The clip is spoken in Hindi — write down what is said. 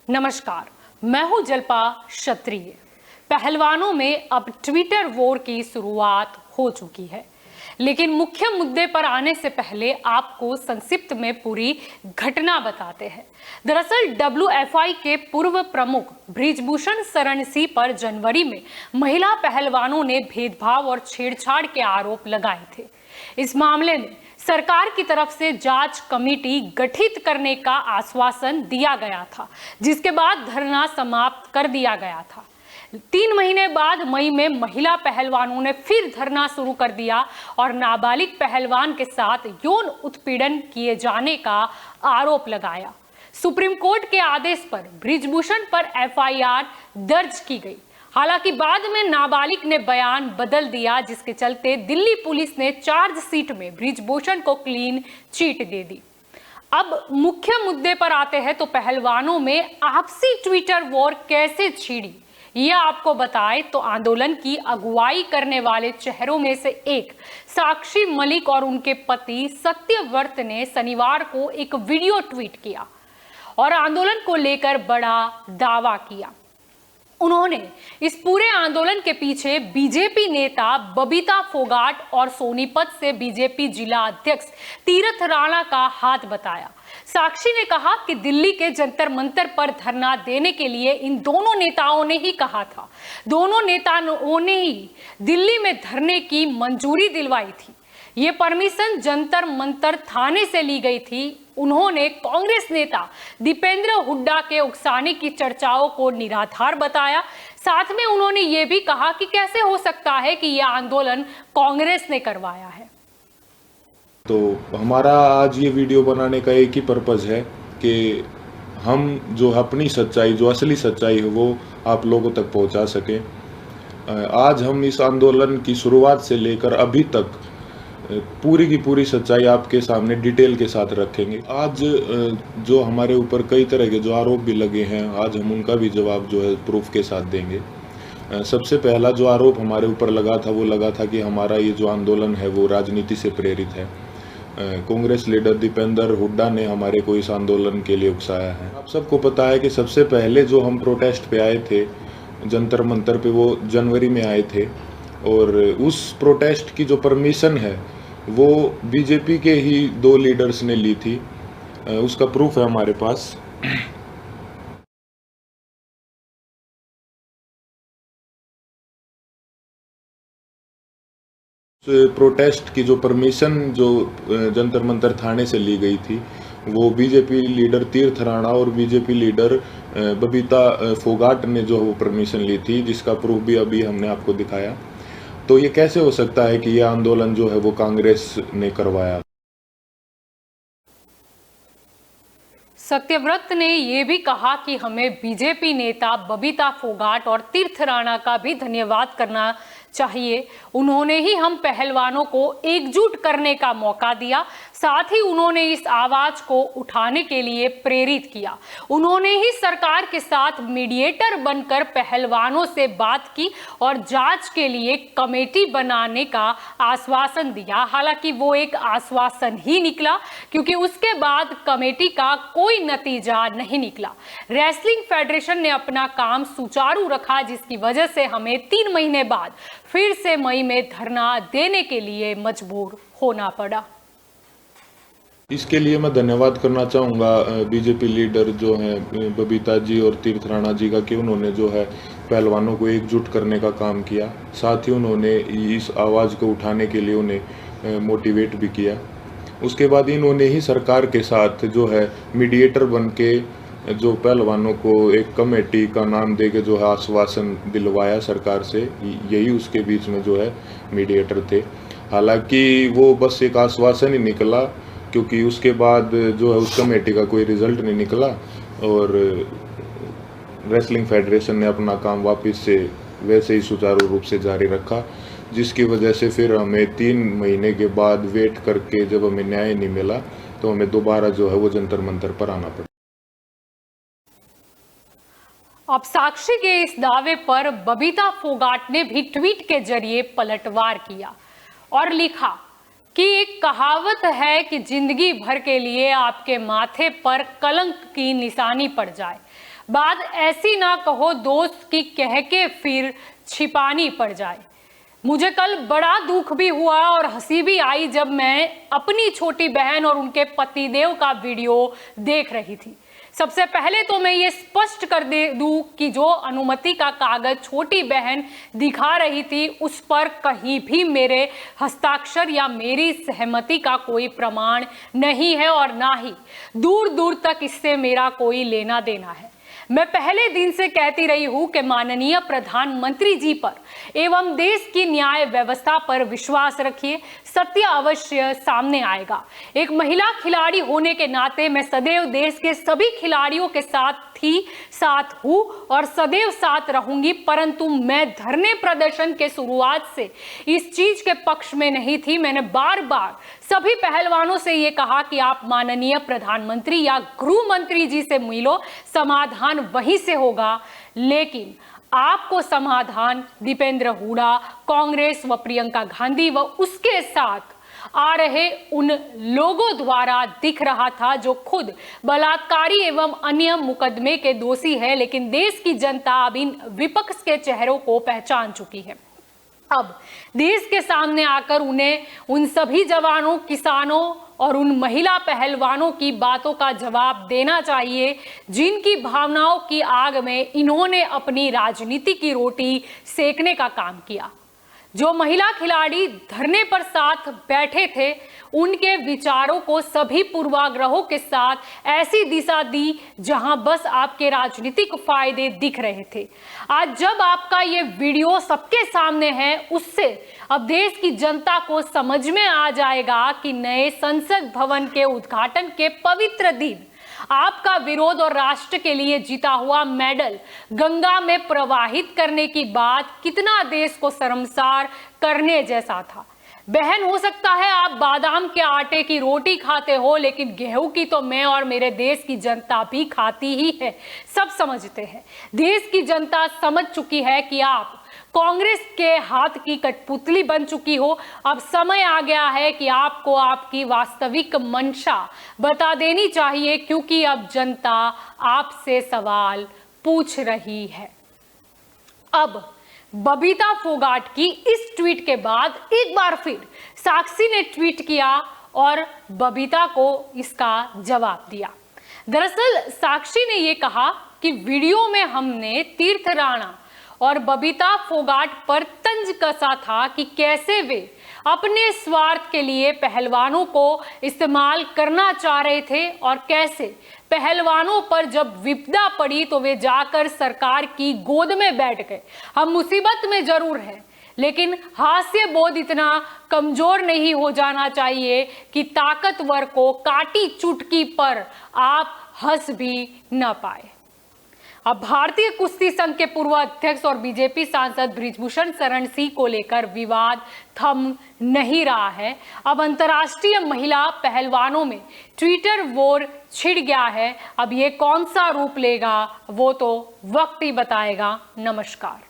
नमस्कार, मैं हूं जल्पा क्षत्रिय। पहलवानों में अब ट्विटर वॉर की शुरुआत हो चुकी है, लेकिन मुख्य मुद्दे पर आने से पहले आपको संक्षिप्त में पूरी घटना बताते हैं। दरअसल WFI के पूर्व प्रमुख बृजभूषण शरण सिंह पर जनवरी में महिला पहलवानों ने भेदभाव और छेड़छाड़ के आरोप लगाए थे। इस मामले में सरकार की तरफ से जांच कमेटी गठित करने का आश्वासन दिया गया था, जिसके बाद धरना समाप्त कर दिया गया था। 3 महीने बाद मई में महिला पहलवानों ने फिर धरना शुरू कर दिया और नाबालिग पहलवान के साथ यौन उत्पीड़न किए जाने का आरोप लगाया। सुप्रीम कोर्ट के आदेश पर बृजभूषण पर FIR दर्ज की गई। हालांकि बाद में नाबालिग ने बयान बदल दिया, जिसके चलते दिल्ली पुलिस ने चार्जशीट में बृजभूषण को क्लीन चिट दे दी। अब मुख्य मुद्दे पर आते हैं तो पहलवानों में आपसी ट्विटर वॉर कैसे छिड़ी, यह आपको बताए तो आंदोलन की अगुवाई करने वाले चेहरों में से एक साक्षी मलिक और उनके पति सत्यव्रत ने शनिवार को एक वीडियो ट्वीट किया और आंदोलन को लेकर बड़ा दावा किया। उन्होंने इस पूरे आंदोलन के पीछे बीजेपी नेता बबीता फोगाट और सोनीपत से बीजेपी जिला अध्यक्ष तीरथ राणा का हाथ बताया। साक्षी ने कहा कि दिल्ली के जंतर मंतर पर धरना देने के लिए इन दोनों नेताओं ने ही कहा था। दोनों नेताओं ने ही दिल्ली में धरने की मंजूरी दिलवाई थी। ये परमिशन जंतर मंतर थाने से ली गई थी। उन्होंने कांग्रेस नेता दीपेंद्र हुड्डा के उकसाने की चर्चाओं को निराधार बताया। साथ में उन्होंने ये भी कहा कि कैसे हो सकता है कि यह आंदोलन कांग्रेस ने करवाया है। तो हमारा आज ये वीडियो बनाने का एक ही पर्पज है कि हम जो अपनी सच्चाई, जो असली सच्चाई है, वो आप लोगों तक पहुंचा सकें। आज हम इस आंदोलन की शुरुआत से लेकर अभी तक पूरी की पूरी सच्चाई आपके सामने डिटेल के साथ रखेंगे। आज जो हमारे ऊपर कई तरह के जो आरोप भी लगे हैं, आज हम उनका भी जवाब जो है प्रूफ के साथ देंगे। सबसे पहला जो आरोप हमारे ऊपर लगा था वो लगा था कि हमारा ये जो आंदोलन है वो राजनीति से प्रेरित है। कांग्रेस लीडर दीपेंद्र हुड्डा ने हमारे को इस आंदोलन के लिए उकसाया है। आप सबको पता है कि सबसे पहले जो हम प्रोटेस्ट पे आए थे जंतर मंतर पे, वो जनवरी में आए थे और उस प्रोटेस्ट की जो परमिशन है वो बीजेपी के ही 2 लीडर्स ने ली थी। उसका प्रूफ है हमारे पास। प्रोटेस्ट की जो परमिशन जो जंतर मंतर थाने से ली गई थी वो बीजेपी लीडर तीरथ राणा और बीजेपी लीडर बबीता फोगाट ने जो वो परमिशन ली थी, जिसका प्रूफ भी अभी हमने आपको दिखाया। तो ये कैसे हो सकता है कि यह आंदोलन जो है वो कांग्रेस ने करवाया। सत्यव्रत ने यह भी कहा कि हमें बीजेपी नेता बबीता फोगाट और तीरथ राणा का भी धन्यवाद करना चाहिए। उन्होंने ही हम पहलवानों को एकजुट करने का मौका दिया, साथ ही उन्होंने इस आवाज को उठाने के लिए प्रेरित किया। उन्होंने ही सरकार के साथ मीडिएटर बनकर पहलवानों से बात की और जांच के लिए कमेटी बनाने का आश्वासन दिया। हालांकि वो एक आश्वासन ही निकला, क्योंकि उसके बाद कमेटी का कोई नतीजा नहीं निकला। रेसलिंग फेडरेशन ने अपना काम सुचारू रखा, जिसकी वजह से हमें 3 महीने बाद फिर से मई में धरना देने के लिए मजबूर होना पड़ा। इसके लिए मैं धन्यवाद करना चाहूँगा बीजेपी लीडर जो हैं बबीता जी और तीरथ राणा जी का, कि उन्होंने जो है पहलवानों को एकजुट करने का काम किया। साथ ही उन्होंने इस आवाज़ को उठाने के लिए उन्हें मोटिवेट भी किया। उसके बाद इन्होंने ही सरकार के साथ जो है मीडिएटर बन के जो पहलवानों को एक कमेटी का नाम दे के जो है आश्वासन दिलवाया सरकार से। यही उसके बीच में जो है मीडिएटर थे। हालांकि वो बस एक आश्वासन ही निकला, क्योंकि उसके बाद जो है उस कमेटी का कोई रिजल्ट नहीं निकला और रेसलिंग फेडरेशन ने अपना काम वापस से वैसे ही सुचारू रूप से जारी रखा, जिसकी वजह से फिर हमें 3 महीने के बाद वेट करके जब हमें न्याय नहीं मिला तो हमें दोबारा जो है वो जंतर मंतर पर आना पड़ा। अब साक्षी के इस दावे पर बबीता फोगाट ने भी ट्वीट के जरिए पलटवार किया और लिखा कि एक कहावत है कि जिंदगी भर के लिए आपके माथे पर कलंक की निशानी पड़ जाए, बात ऐसी ना कहो दोस्त की कह के फिर छिपानी पड़ जाए। मुझे कल बड़ा दुख भी हुआ और हंसी भी आई जब मैं अपनी छोटी बहन और उनके पतिदेव का वीडियो देख रही थी। सबसे पहले तो मैं ये स्पष्ट कर दे दूं कि जो अनुमति का कागज छोटी बहन दिखा रही थी उस पर कहीं भी मेरे हस्ताक्षर या मेरी सहमति का कोई प्रमाण नहीं है और ना ही दूर दूर तक इससे मेरा कोई लेना देना है। मैं पहले दिन से कहती रही हूं कि माननीय प्रधानमंत्री जी पर एवं देश की न्याय व्यवस्था पर विश्वास रखिए, सत्य अवश्य सामने आएगा। एक महिला खिलाड़ी होने के नाते मैं सदैव देश के सभी खिलाड़ियों के साथ हूं और सदैव साथ रहूंगी, परंतु मैं धरने प्रदर्शन के शुरुआत से इस चीज के पक्ष में नहीं थी। मैंने बार बार सभी पहलवानों से ये कहा कि आप माननीय प्रधानमंत्री या गृह मंत्री जी से मिलो, समाधान वहीं से होगा। लेकिन आपको समाधान दीपेंद्र हुडा, कांग्रेस व प्रियंका गांधी व उसके साथ आ रहे उन लोगों द्वारा दिख रहा था जो खुद बलात्कारी एवं अन्य मुकदमे के दोषी है। लेकिन देश की जनता अब इन विपक्ष के चेहरों को पहचान चुकी है। अब देश के सामने आकर उन्हें उन सभी जवानों, किसानों और उन महिला पहलवानों की बातों का जवाब देना चाहिए जिनकी भावनाओं की आग में इन्होंने अपनी राजनीति की रोटी सेकने का काम किया। जो महिला खिलाड़ी धरने पर साथ बैठे थे उनके विचारों को सभी पूर्वाग्रहों के साथ ऐसी दिशा दी जहां बस आपके राजनीतिक फायदे दिख रहे थे। आज जब आपका ये वीडियो सबके सामने है, उससे अब देश की जनता को समझ में आ जाएगा कि नए संसद भवन के उद्घाटन के पवित्र दिन आपका विरोध और राष्ट्र के लिए जीता हुआ मेडल गंगा में प्रवाहित करने की बात कितना देश को शर्मसार करने जैसा था। बहन, हो सकता है आप बादाम के आटे की रोटी खाते हो, लेकिन गेहूं की तो मैं और मेरे देश की जनता भी खाती ही है। सब समझते हैं, देश की जनता समझ चुकी है कि आप कांग्रेस के हाथ की कठपुतली बन चुकी हो। अब समय आ गया है कि आपको आपकी वास्तविक मंशा बता देनी चाहिए, क्योंकि अब जनता आपसे सवाल पूछ रही है। अब बबीता फोगाट की इस ट्वीट के बाद एक बार फिर साक्षी ने ट्वीट किया और बबीता को इसका जवाब दिया। दरअसल साक्षी ने यह कहा कि वीडियो में हमने तीर्थ राणा और बबीता फोगाट पर तंज कसा था कि कैसे वे अपने स्वार्थ के लिए पहलवानों को इस्तेमाल करना चाह रहे थे और कैसे पहलवानों पर जब विपदा पड़ी तो वे जाकर सरकार की गोद में बैठ गए। हम मुसीबत में जरूर हैं, लेकिन हास्य बोध इतना कमजोर नहीं हो जाना चाहिए कि ताकतवर को काटी चुटकी पर आप हंस भी न पाए। अब भारतीय कुश्ती संघ के पूर्व अध्यक्ष और बीजेपी सांसद बृजभूषण शरण सिंह को लेकर विवाद थम नहीं रहा है। अब अंतर्राष्ट्रीय महिला पहलवानों में ट्विटर वॉर छिड़ गया है। अब ये कौन सा रूप लेगा वो तो वक्त ही बताएगा। नमस्कार।